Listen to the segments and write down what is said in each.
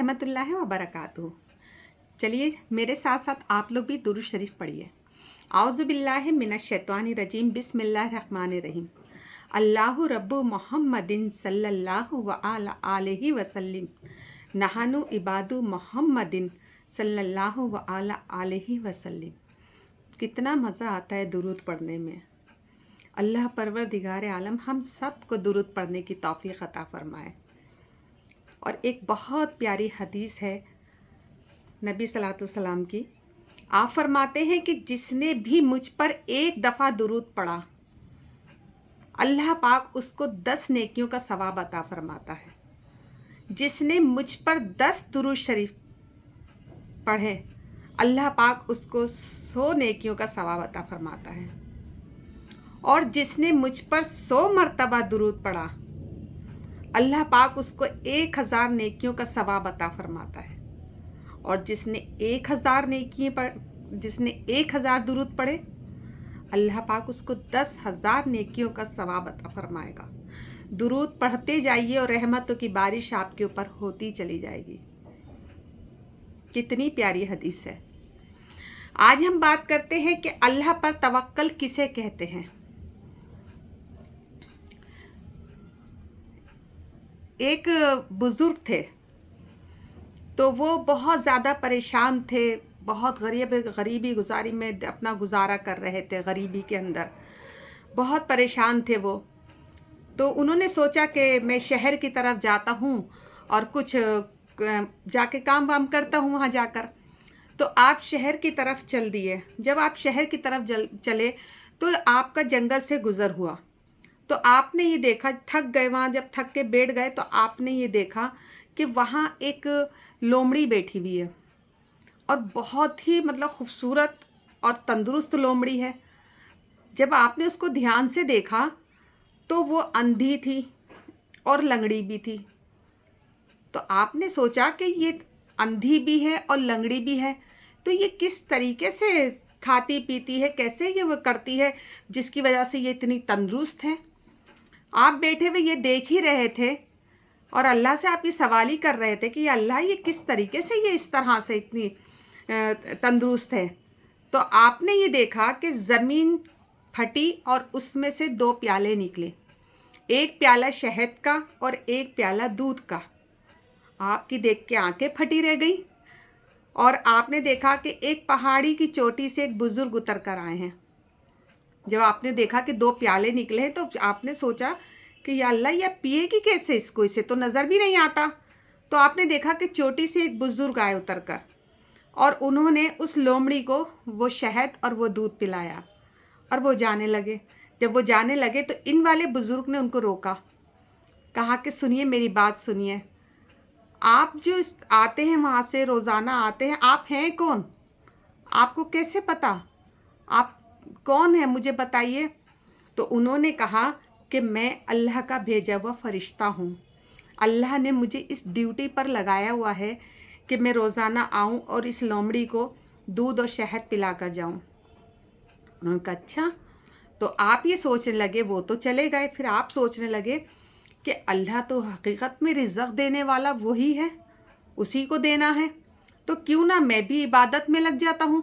रहमतुल्लाहि व बरकातुहू। चलिए मेरे साथ साथ आप लोग भी दुरूद शरीफ पढ़िए। आउज़ु बिल्लाहि मिनश शैतानिर रजीम, बिस्मिल्लाहिर रहमानिर रहीम। अल्लाहु रब्बु मुहम्मदिन सल्लल्लाहु अलैहि वसल्लम, नहनु इबादु मुहम्मदिन सल्लल्लाहु अलैहि वसल्लम। कितना मज़ा आता है दुरूद पढ़ने में। अल्लाह परवरदिगार आलम हम सब को दुरूद पढ़ने की तौफीक अता फ़रमाए। और एक बहुत प्यारी हदीस है नबी सल्लल्लाहु अलैहि वसल्लम की। आप फरमाते हैं कि जिसने भी मुझ पर एक दफ़ा दुरूद पढ़ा, अल्लाह पाक उसको 10 नेकियों का सवाब अता फरमाता है। जिसने मुझ पर 10 दुरूद शरीफ पढ़े, अल्लाह पाक उसको 100 नेकियों का सवाब अता फरमाता है। और जिसने मुझ पर 100 मरतबा दुरूद पढ़ा, अल्लाह पाक उसको 1000 नेकियों का सवाब अता फरमाता है। और जिसने 1000 दुरूद पढ़े, अल्लाह पाक उसको 10,000 नेकियों का सवाब अता फरमाएगा। दुरूद पढ़ते जाइए और रहमतों की बारिश आपके ऊपर होती चली जाएगी। कितनी प्यारी हदीस है। आज हम बात करते हैं कि अल्लाह पर तवक्कल किसे कहते हैं। एक बुजुर्ग थे, तो वो बहुत ज़्यादा परेशान थे, बहुत गरीबी गुजारी में अपना गुजारा कर रहे थे। गरीबी के अंदर बहुत परेशान थे वो। तो उन्होंने सोचा कि मैं शहर की तरफ जाता हूँ और कुछ जाके काम वाम करता हूँ वहाँ जाकर। तो आप शहर की तरफ चल दिए। जब आप शहर की तरफ चले तो आपका जंगल से गुज़र हुआ। तो आपने ये देखा, थक गए वहाँ, जब थक के बैठ गए तो आपने ये देखा कि वहाँ एक लोमड़ी बैठी हुई है और बहुत ही मतलब खूबसूरत और तंदुरुस्त लोमड़ी है। जब आपने उसको ध्यान से देखा तो वो अंधी थी और लंगड़ी भी थी। तो आपने सोचा कि ये अंधी भी है और लंगड़ी भी है, तो ये किस तरीके से खाती पीती है, कैसे ये वो करती है जिसकी वजह से ये इतनी तंदुरुस्त है। आप बैठे हुए ये देख ही रहे थे और अल्लाह से आप ये सवाल ही कर रहे थे कि अल्लाह ये किस तरीके से ये इस तरह से इतनी तंदुरुस्त है। तो आपने ये देखा कि ज़मीन फटी और उसमें से 2 प्याले निकले, एक प्याला शहद का और एक प्याला दूध का। आपकी देख के आंखें फटी रह गई। और आपने देखा कि एक पहाड़ी की चोटी से एक बुज़ुर्ग उतर कर आए हैं। जब आपने देखा कि 2 प्याले निकले हैं तो आपने सोचा कि या अल्लाह यह पिएगी कैसे इसको, इसे तो नज़र भी नहीं आता। तो आपने देखा कि चोटी से एक बुज़ुर्ग आए उतर कर और उन्होंने उस लोमड़ी को वो शहद और वो दूध पिलाया और वो जाने लगे। जब वो जाने लगे तो इन वाले बुज़ुर्ग ने उनको रोका, कहा कि सुनिए मेरी बात सुनिए, आप जो आते हैं वहाँ से रोज़ाना आते हैं, आप हैं कौन, आपको कैसे पता, आप कौन है मुझे बताइए। तो उन्होंने कहा कि मैं अल्लाह का भेजा हुआ फ़रिश्ता हूँ। अल्लाह ने मुझे इस ड्यूटी पर लगाया हुआ है कि मैं रोज़ाना आऊँ और इस लोमड़ी को दूध और शहद पिला कर जाऊँ। उन्होंने कहा अच्छा। तो आप ये सोचने लगे, वो तो चले गए, फिर आप सोचने लगे कि अल्लाह तो हकीकत में रिज़्क़ देने वाला वही है, उसी को देना है, तो क्यों ना मैं भी इबादत में लग जाता हूँ।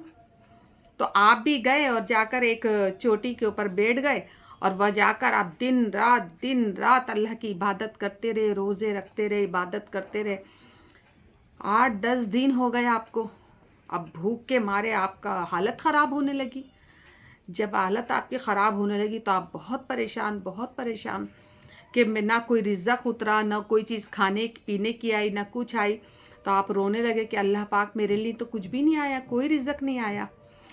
तो आप भी गए और जाकर एक चोटी के ऊपर बैठ गए और वह जाकर आप दिन रात अल्लाह की इबादत करते रहे, रोज़े रखते रहे, इबादत करते रहे। 8-10 दिन हो गए आपको। अब भूख के मारे आपका हालत ख़राब होने लगी। जब हालत आपकी ख़राब होने लगी तो आप बहुत परेशान कि ना कोई रिज़्क़ उतरा, ना कोई चीज़ खाने पीने की आई, ना कुछ आई। तो आप रोने लगे कि अल्लाह पाक मेरे लिए तो कुछ भी नहीं आया, कोई रिज़्क़ नहीं आया।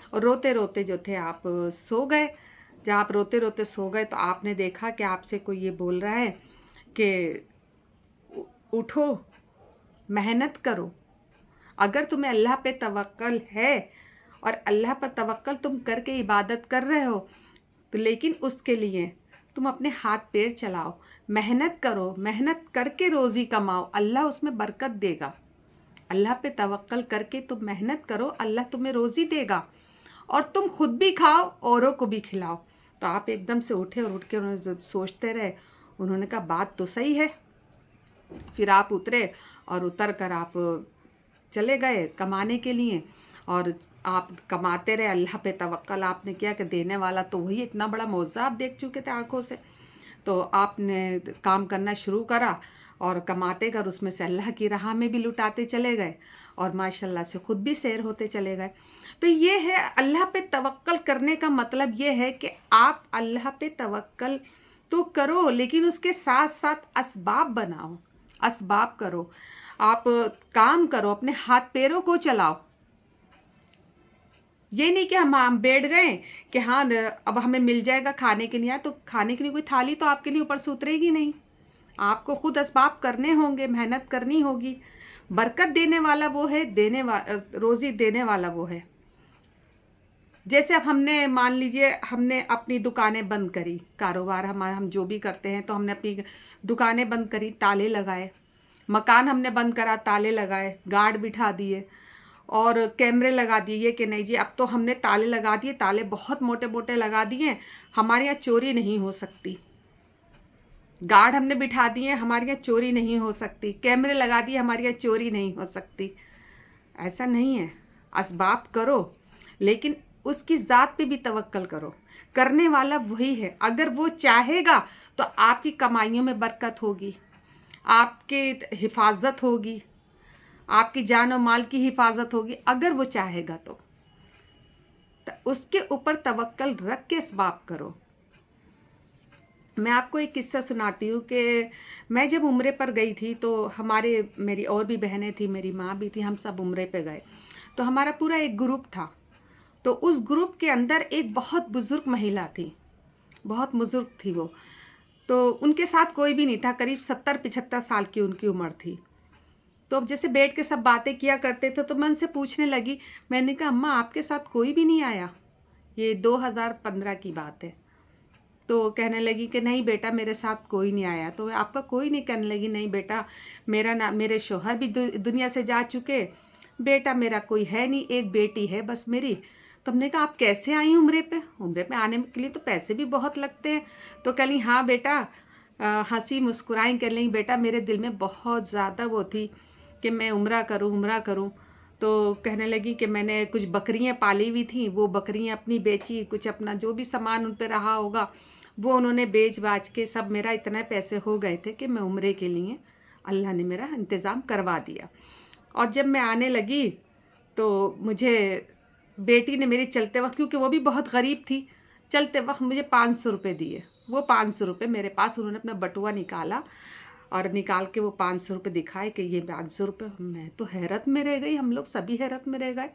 और रोते रोते जो थे आप सो गए। जब आप रोते रोते सो गए तो आपने देखा कि आपसे कोई ये बोल रहा है कि उठो, मेहनत करो। अगर तुम्हें अल्लाह पे तवक्कल है और अल्लाह पर तवक्कल तुम करके इबादत कर रहे हो, तो लेकिन उसके लिए तुम अपने हाथ पैर चलाओ, मेहनत करो, मेहनत करके रोज़ी कमाओ, अल्लाह उसमें बरकत देगा। अल्लाह पे तवक्कल करके तुम मेहनत करो, अल्लाह तुम्हें रोज़ी देगा और तुम खुद भी खाओ, औरों को भी खिलाओ। तो आप एकदम से उठे और उठ के उन्होंने सोचते रहे। उन्होंने कहा बात तो सही है, फिर आप उतरे और उतर कर आप चले गए कमाने के लिए, और आप कमाते रहे, अल्लाह पे तवक्कल आपने किया कि देने वाला तो वही, इतना बड़ा मौज़ा आप देख चुके थे आंखों से। तो आपने काम करना शुरू करा और कमाते कर उसमें से अल्लाह की राह में भी लुटाते चले गए, और माशाल्लाह से ख़ुद भी सैर होते चले गए। तो ये है अल्लाह पे तवक्कल करने का मतलब ये है कि आप अल्लाह पे तवक्कल तो करो, लेकिन उसके साथ साथ असबाब बनाओ, असबाब करो, आप काम करो, अपने हाथ पैरों को चलाओ। ये नहीं कि हम बैठ गए कि हाँ अब हमें मिल जाएगा खाने के लिए, आया तो खाने के लिए कोई थाली तो आपके लिए ऊपर से उतरेगी नहीं, आपको खुद असबाब करने होंगे, मेहनत करनी होगी। बरकत देने वाला वो है, रोज़ी देने वाला वो है। जैसे अब हमने मान लीजिए हमने अपनी दुकानें बंद करी, कारोबार हम जो भी करते हैं, तो हमने अपनी दुकानें बंद करी, ताले लगाए, मकान हमने बंद करा, ताले लगाए, गार्ड बिठा दिए और कैमरे लगा दिए, ये कि नहीं जी अब तो हमने ताले लगा दिए, ताले बहुत मोटे मोटे लगा दिए, हमारे यहाँ चोरी नहीं हो सकती। गार्ड हमने बिठा दिए, हमारे यहाँ चोरी नहीं हो सकती। कैमरे लगा दिए, हमारे यहाँ चोरी नहीं हो सकती। ऐसा नहीं है। असबाब करो, लेकिन उसकी ज़ात पे भी तवक्कल करो। करने वाला वही है। अगर वो चाहेगा तो आपकी कमाइयों में बरकत होगी, आपकी हिफाजत होगी, आपकी जान और माल की हिफाजत होगी, अगर वो चाहेगा तो उसके ऊपर तवक्कल रख के असबाब करो। मैं आपको एक किस्सा सुनाती हूँ कि मैं जब उम्रे पर गई थी तो मेरी और भी बहनें थी, मेरी माँ भी थी, हम सब उम्रे पे गए। तो हमारा पूरा एक ग्रुप था। तो उस ग्रुप के अंदर एक बहुत बुज़ुर्ग महिला थी, बहुत बुज़ुर्ग थी वो। तो उनके साथ कोई भी नहीं था, करीब 70-75 साल की उनकी उम्र थी। तो अब जैसे बैठ के सब बातें किया करते थे, तो मैं उनसे पूछने लगी, मैंने कहा अम्मा आपके साथ कोई भी नहीं आया? ये 2015 की बात है। तो कहने लगी कि नहीं बेटा मेरे साथ कोई नहीं आया। तो आपका कोई नहीं? कहने लगी नहीं बेटा मेरे शोहर भी दुनिया से जा चुके, बेटा मेरा कोई है नहीं, एक बेटी है बस मेरी। तो हमने कहा आप कैसे आई उम्रे पे? उम्रे पे आने के लिए तो पैसे भी बहुत लगते हैं। तो कह ली हाँ बेटा, हंसी मुस्कुराई, कर ली बेटा मेरे दिल में बहुत ज़्यादा वो थी कि मैं उम्रा करूँ। तो कहने लगी कि मैंने कुछ बकरियां पाली हुई थी, वो बकरियां अपनी बेची, कुछ अपना जो भी सामान उन पे रहा होगा वो उन्होंने बेच बाच के सब, मेरा इतने पैसे हो गए थे कि मैं उम्रे के लिए अल्लाह ने मेरा इंतज़ाम करवा दिया। और जब मैं आने लगी तो मुझे बेटी ने मेरी चलते वक्त, क्योंकि वो भी बहुत गरीब थी, चलते वक्त मुझे 500 रुपये दिए। वो 500 रुपये मेरे पास, उन्होंने अपना बटुआ निकाला और निकाल के वो 500 रुपये दिखाए कि ये 500 रुपये। मैं तो हैरत में रह गई, हम लोग सभी हैरत में रह गए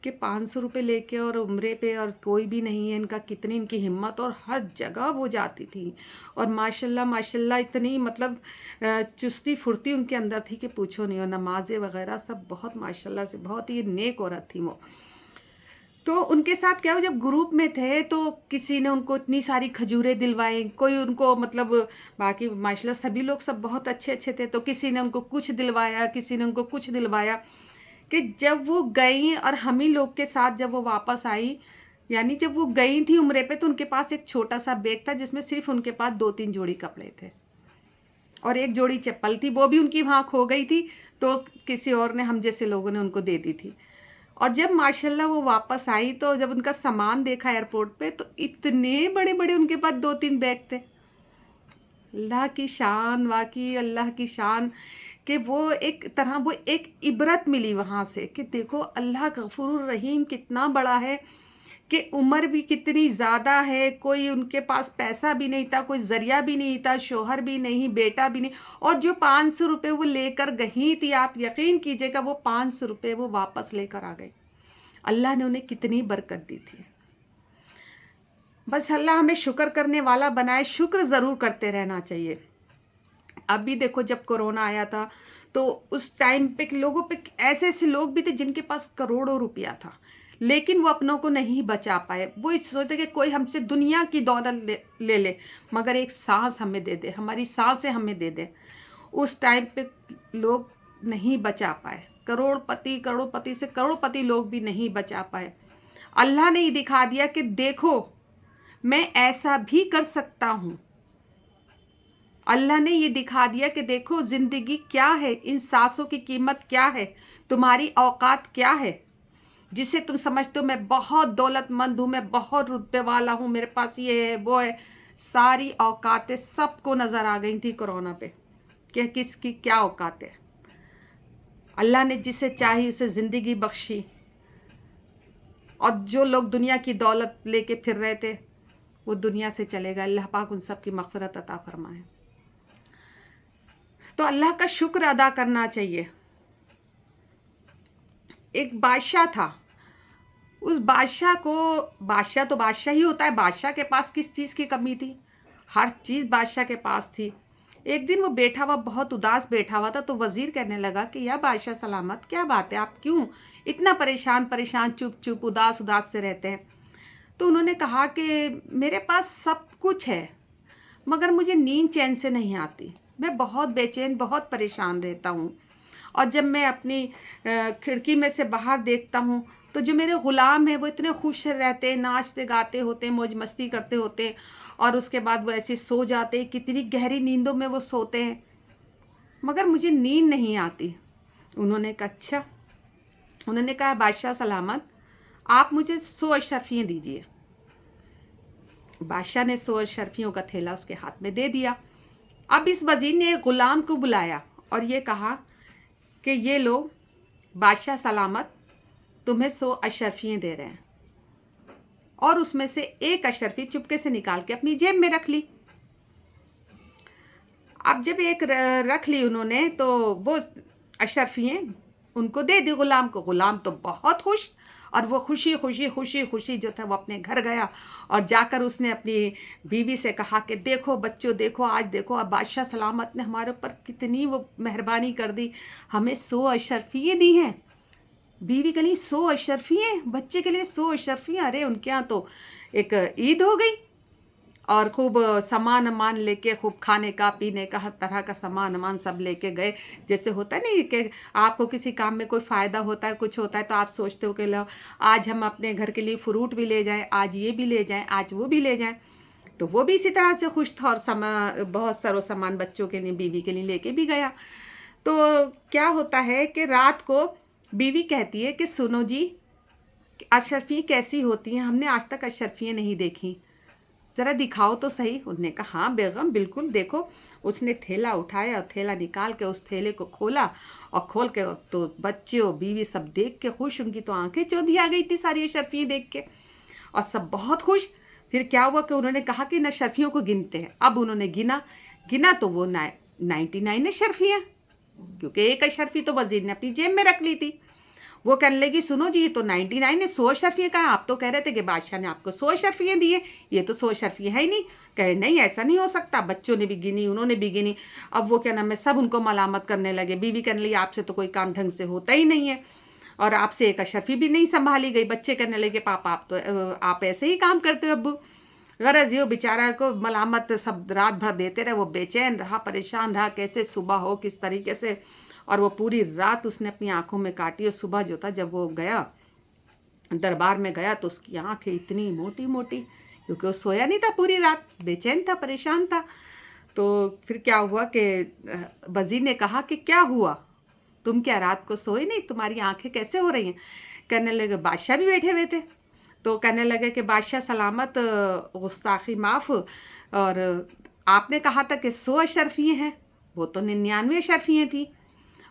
कि 500 रुपये लेके और उम्रे पे, और कोई भी नहीं है इनका, कितनी इनकी हिम्मत, और हर जगह वो जाती थी। और माशाल्लाह माशाल्लाह इतनी मतलब चुस्ती फुर्ती उनके अंदर थी कि पूछो नहीं, और नमाज़ें वगैरह सब बहुत माशाल्लाह से, बहुत ही नेक औरत थी वो। तो उनके साथ क्या हुआ, जब ग्रुप में थे तो किसी ने उनको इतनी सारी खजूरें दिलवाई, कोई उनको मतलब, बाकी माशाल्लाह सभी लोग सब बहुत अच्छे अच्छे थे, तो किसी ने उनको कुछ दिलवाया, किसी ने उनको कुछ दिलवाया, कि जब वो गई और हम ही लोग के साथ जब वो वापस आई, यानी जब वो गई थी उम्रे पे, तो उनके पास एक छोटा सा बैग था जिसमें सिर्फ उनके पास 2-3 जोड़ी कपड़े थे और एक जोड़ी चप्पल थी, वो भी उनकी वहाँ खो गई थी, तो किसी और ने, हम जैसे लोगों ने उनको दे दी थी। और जब माशाल्लाह वो वापस आई तो जब उनका सामान देखा एयरपोर्ट पे, तो इतने बड़े बड़े उनके पास 2-3 बैग थे। अल्लाह की शान, वाकई अल्लाह की शान, कि वो एक तरह, वो एक इबरत मिली वहाँ से कि देखो अल्लाह गफूरुर रहीम कितना बड़ा है, कि उम्र भी कितनी ज़्यादा है, कोई उनके पास पैसा भी नहीं था, कोई ज़रिया भी नहीं था, शोहर भी नहीं, बेटा भी नहीं, और जो 500 रुपये वो लेकर गई थी, आप यकीन कीजिएगा वो 500 रुपये वो वापस लेकर आ गई। अल्लाह ने उन्हें कितनी बरकत दी थी। बस अल्लाह हमें शुक्र करने वाला बनाए, शुक्र ज़रूर करते रहना चाहिए। अभी देखो जब कोरोना आया था तो उस टाइम पे लोगों पे ऐसे ऐसे लोग भी थे जिनके पास करोड़ों रुपया था, लेकिन वो अपनों को नहीं बचा पाए। वो इस सोचते कि कोई हमसे दुनिया की दौलत ले मगर एक सांस हमें दे दे, हमारी सांसें हमें दे दे। उस टाइम पे लोग नहीं बचा पाए, करोड़पति से करोड़पति लोग भी नहीं बचा पाए। अल्लाह ने ये दिखा दिया कि देखो मैं ऐसा भी कर सकता हूँ। अल्लाह ने ये दिखा दिया कि देखो ज़िंदगी क्या है, इन सांसों की कीमत क्या है, तुम्हारी औकात क्या है। जिसे तुम समझते हो मैं बहुत दौलतमंद हूँ, मैं बहुत रुतबे वाला हूँ, मेरे पास ये है वो है, सारी औकातें सबको नज़र आ गई थी कोरोना पे कि किसकी क्या औकात है। अल्लाह ने जिसे चाही उसे ज़िंदगी बख्शी, और जो लोग दुनिया की दौलत लेके फिर रहे थे वो दुनिया से चले गए। अल्लाह पाक उन सब की मग़फ़िरत अता फरमाए। तो अल्लाह का शुक्र अदा करना चाहिए। एक बादशाह था, उस बादशाह को, बादशाह तो बादशाह ही होता है, बादशाह के पास किस चीज़ की कमी थी, हर चीज़ बादशाह के पास थी। एक दिन वो बैठा हुआ, बहुत उदास बैठा हुआ था, तो वज़ीर कहने लगा कि या बादशाह सलामत, क्या बात है, आप क्यों इतना परेशान परेशान चुप चुप उदास उदास से रहते हैं। तो उन्होंने कहा कि मेरे पास सब कुछ है मगर मुझे नींद चैन से नहीं आती, मैं बहुत बेचैन, बहुत परेशान रहता हूँ। और जब मैं अपनी खिड़की में से बाहर देखता हूँ तो जो मेरे ग़ुलाम हैं वो इतने खुश रहते हैं, नाचते गाते होते हैं, मौज मस्ती करते होते हैं, और उसके बाद वो ऐसे सो जाते हैं, कितनी गहरी नींदों में वो सोते हैं, मगर मुझे नींद नहीं आती। उन्होंने कहा अच्छा। उन्होंने कहा बादशाह सलामत, आप मुझे 100 अशरफियाँ दीजिए। बादशाह ने 100 अशरफियों का थैला उसके हाथ में दे दिया। अब इस वज़ीर ने एक ग़ुलाम को बुलाया और ये कहा कि ये लो बादशाह सलामत, तुम्हें 100 अशरफियाँ दे रहे हैं। और उसमें से एक अशरफी चुपके से निकाल के अपनी जेब में रख ली। अब जब एक रख ली उन्होंने तो वो अशरफियाँ उनको दे दी ग़ुलाम को। ग़ुलाम तो बहुत खुश, और वो खुशी खुशी खुशी खुशी जो था वो अपने घर गया और जाकर उसने अपनी बीवी से कहा कि देखो बच्चों, देखो आज देखो अब बादशाह सलामत ने हमारे ऊपर कितनी वो मेहरबानी कर दी, हमें 100 अशरफियाँ दी हैं। बीवी के लिए 100 अशरफियाँ, बच्चे के लिए 100 अशरफियाँ, अरे उनके यहाँ तो एक ईद हो गई। और खूब सामान अमान लेके, खूब खाने का पीने का हर तरह का सामान अमान सब लेके गए। जैसे होता है नहीं कि आपको किसी काम में कोई फ़ायदा होता है, कुछ होता है, तो आप सोचते हो कि लो आज हम अपने घर के लिए फ्रूट भी ले जाएं, आज ये भी ले जाएं, आज वो भी ले जाएं। तो वो भी इसी तरह से खुश था और बहुत सारो सामान बच्चों के लिए, बीवी के लिए लेके भी गया। तो क्या होता है कि रात को बीवी कहती है कि सुनो जी, अशरफियाँ कैसी होती हैं, हमने आज तक अशरफियाँ नहीं देखी, ज़रा दिखाओ तो सही। उन्होंने कहा हाँ बेगम बिल्कुल, देखो। उसने थैला उठाया और थैला निकाल के उस थैले को खोला, और खोल के तो बच्चे और बीवी सब देख के खुश, उनकी तो आंखें चौंधी आ गई थी सारी अशरफियाँ देख के, और सब बहुत खुश। फिर क्या हुआ कि उन्होंने कहा कि न अशरफियों को गिनते हैं। अब उन्होंने गिना तो वो 99 अशरफियाँ, क्योंकि एक अशरफी तो वज़ीर ने अपनी जेब में रख ली थी। वो कहने लगी सुनो जी, ये तो 99 है, 100 अशरफियाँ कहाँ, आप तो कह रहे थे कि बादशाह ने आपको 100 अशरफियाँ दी है, ये तो 100 अशरफियाँ है ही नहीं। कह रहे नहीं ऐसा नहीं हो सकता, बच्चों ने भी गिनी, उन्होंने भी गिनी। अब वो क्या नाम है, सब उनको मलामत करने लगे। बीवी कहने लगी आपसे तो कोई काम ढंग से होता ही नहीं है, और आपसे एक अशरफी भी नहीं संभाली गई। बच्चे कहने लगे पापा आप ऐसे ही काम करते हो अब्बू। गरज ये बेचारा को मलामत सब रात भर देते रहे, वो बेचैन रहा, परेशान रहा, कैसे सुबह हो, किस तरीके से। और वो पूरी रात उसने अपनी आंखों में काटी, और सुबह जो था जब वो गया दरबार में गया तो उसकी आंखें इतनी मोटी मोटी, क्योंकि वो सोया नहीं था पूरी रात, बेचैन था, परेशान था। तो फिर क्या हुआ कि वज़ीर ने कहा कि क्या हुआ, तुम क्या रात को सोए नहीं, तुम्हारी आंखें कैसे हो रही हैं। कहने लगे बादशाह भी बैठे हुए थे। तो कहने लगे कि बादशाह सलामत, गुस्ताखी माफ़, और आपने कहा था कि 100 अशरफियाँ हैं, वो तो 99 अशरफियाँ थी,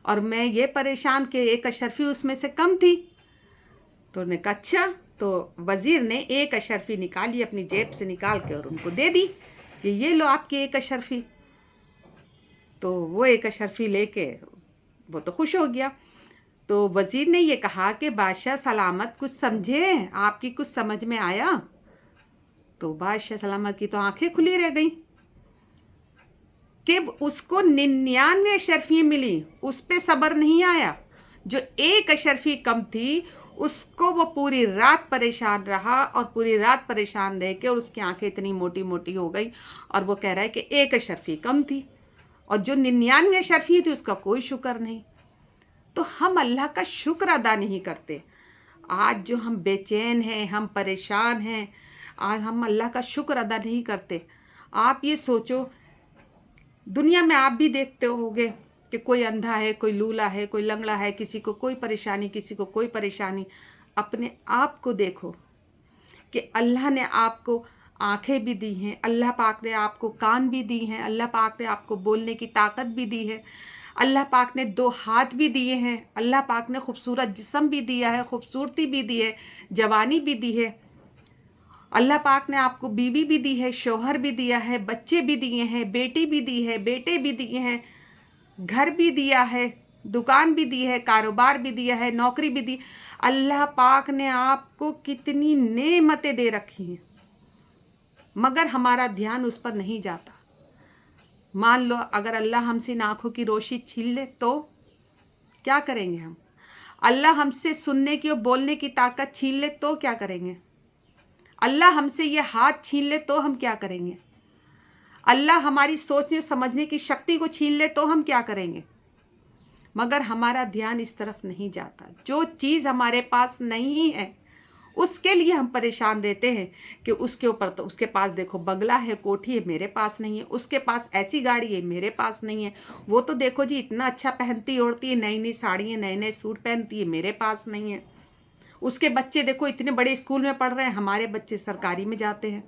और मैं ये परेशान कि एक अशरफी उसमें से कम थी। तो उन्होंने कहा अच्छा। तो वज़ीर ने एक अशरफी निकाली, अपनी जेब से निकाल के और उनको दे दी कि ये लो आपकी एक अशरफी। तो वो एक अशरफी लेके वो तो खुश हो गया। तो वज़ीर ने ये कहा कि बादशाह सलामत कुछ समझे, आपकी कुछ समझ में आया। तो बादशाह सलामत की तो आंखें खुली रह गई कि उसको 99 अशरफियाँ मिली, उस पे सब्र नहीं आया। जो एक अशरफी कम थी उसको वो पूरी रात परेशान रहा, और पूरी रात परेशान रह के उसकी आंखें इतनी मोटी मोटी हो गई, और वो कह रहा है कि एक अशरफी कम थी, और जो 99 अशरफी थी उसका कोई शुक्र नहीं। तो हम अल्लाह का शुक्र अदा नहीं करते। आज जो हम बेचैन हैं, हम परेशान हैं, आज हम अल्लाह का शुक्र अदा नहीं करते। आप ये सोचो दुनिया में आप भी देखते होंगे कि कोई अंधा है, कोई लूला है, कोई लंगड़ा है, किसी को कोई परेशानी, किसी को कोई परेशानी। अपने आप को देखो कि अल्लाह ने आपको आंखें भी दी हैं, अल्लाह पाक ने आपको कान भी दी हैं, अल्लाह पाक ने आपको बोलने की ताकत भी दी है, अल्लाह पाक ने 2 हाथ भी दिए हैं, अल्लाह पाक ने खूबसूरत जिस्म भी दिया है, खूबसूरती भी दी है, जवानी भी दी है। अल्लाह पाक ने आपको बीवी भी दी है, शौहर भी दिया है, बच्चे भी दिए हैं, बेटी भी दी है, बेटे भी दिए हैं, घर भी दिया है, दुकान भी दी है, कारोबार भी दिया है, नौकरी भी दी। अल्लाह पाक ने आपको कितनी नेमतें दे रखी हैं, मगर हमारा ध्यान उस पर नहीं जाता। मान लो अगर अल्लाह हमसे इन आँखों की रोशनी छीन ले तो क्या करेंगे हम? अल्लाह हमसे सुनने की और बोलने की ताकत छीन ले तो क्या करेंगे? अल्लाह हमसे ये हाथ छीन ले तो हम क्या करेंगे? अल्लाह हमारी सोचने समझने की शक्ति को छीन ले तो हम क्या करेंगे? मगर हमारा ध्यान इस तरफ नहीं जाता। जो चीज़ हमारे पास नहीं है उसके लिए हम परेशान रहते हैं कि उसके ऊपर तो उसके पास देखो बंगला है, कोठी है, मेरे पास नहीं है, उसके पास ऐसी गाड़ी है, मेरे पास नहीं है, वो तो देखो जी इतना अच्छा पहनती ओढ़ती है, नई नई साड़ियाँ, नए नए सूट पहनती है, मेरे पास नहीं है। उसके बच्चे देखो इतने बड़े स्कूल में पढ़ रहे हैं, हमारे बच्चे सरकारी में जाते हैं।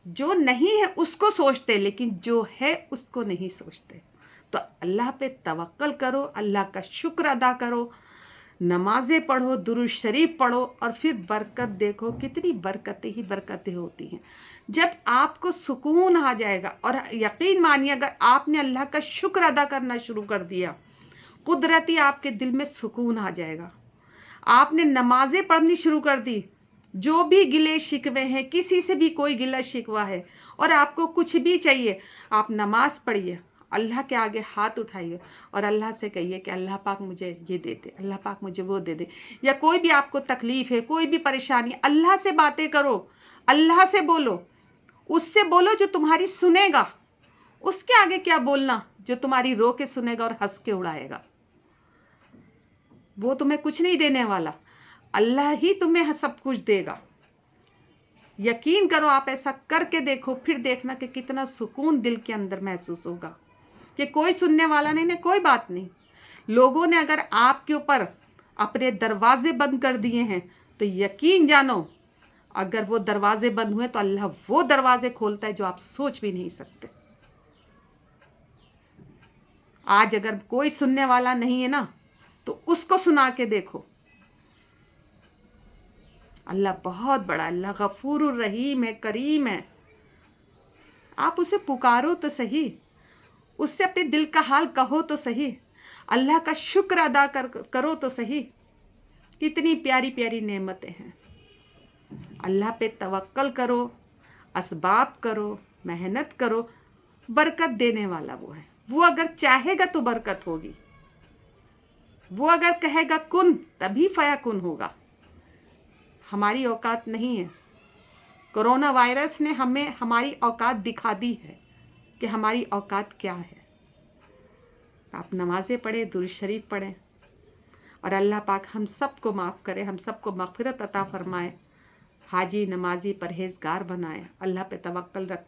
जो नहीं है उसको सोचते, लेकिन जो है उसको नहीं सोचते। तो अल्लाह पे तवक्कल करो, अल्लाह का शुक्र अदा करो, नमाज़ें पढ़ो, दुरूद शरीफ पढ़ो, और फिर बरकत देखो, कितनी बरकतें ही बरकतें होती हैं। जब आपको सुकून आ जाएगा, और यकीन मानिए अगर आपने अल्लाह का शुक्र अदा करना शुरू कर दिया, कुदरती आपके दिल में सुकून आ जाएगा। आपने नमाज़ें पढ़नी शुरू कर दी, जो भी गिले शिकवे हैं, किसी से भी कोई गिला शिकवा है और आपको कुछ भी चाहिए, आप नमाज़ पढ़िए, अल्लाह के आगे हाथ उठाइए और अल्लाह से कहिए कि अल्लाह पाक मुझे ये दे दे, अल्लाह पाक मुझे वो दे दे। या कोई भी आपको तकलीफ़ है, कोई भी परेशानी, अल्लाह से बातें करो, अल्लाह से बोलो, उससे बोलो जो तुम्हारी सुनेगा। उसके आगे क्या बोलना, जो तुम्हारी रो के सुनेगा और हंस के उड़ाएगा। वो तुम्हें कुछ नहीं देने वाला, अल्लाह ही तुम्हें सब कुछ देगा। यकीन करो, आप ऐसा करके देखो, फिर देखना कि कितना सुकून दिल के अंदर महसूस होगा कि कोई सुनने वाला नहीं, कोई बात नहीं। लोगों ने अगर आपके ऊपर अपने दरवाजे बंद कर दिए हैं तो यकीन जानो, अगर वो दरवाजे बंद हुए तो अल्लाह वो दरवाजे खोलता है जो आप सोच भी नहीं सकते। आज अगर कोई सुनने वाला नहीं है ना, तो उसको सुना के देखो। अल्लाह बहुत बड़ा, अल्लाह गफूरुर रहीम है, करीम है। आप उसे पुकारो तो सही, उससे अपने दिल का हाल कहो तो सही, अल्लाह का शुक्र अदा करो तो सही। कितनी प्यारी प्यारी नेमतें हैं। अल्लाह पे तवक्कल करो, असबाब करो, मेहनत करो, बरकत देने वाला वो है। वो अगर चाहेगा तो बरकत होगी, वो अगर कहेगा कुन तभी फयाकुन होगा। हमारी औकात नहीं है। कोरोना वायरस ने हमें हमारी औकात दिखा दी है कि हमारी औकात क्या है। आप नमाज़ें पढ़ें, दुरूद शरीफ पढ़ें, और अल्लाह पाक हम सबको माफ़ करे, हम सबको मग़फ़िरत अता फ़रमाए, हाजी नमाजी परहेज़गार बनाए। अल्लाह पे तवक्कल रखने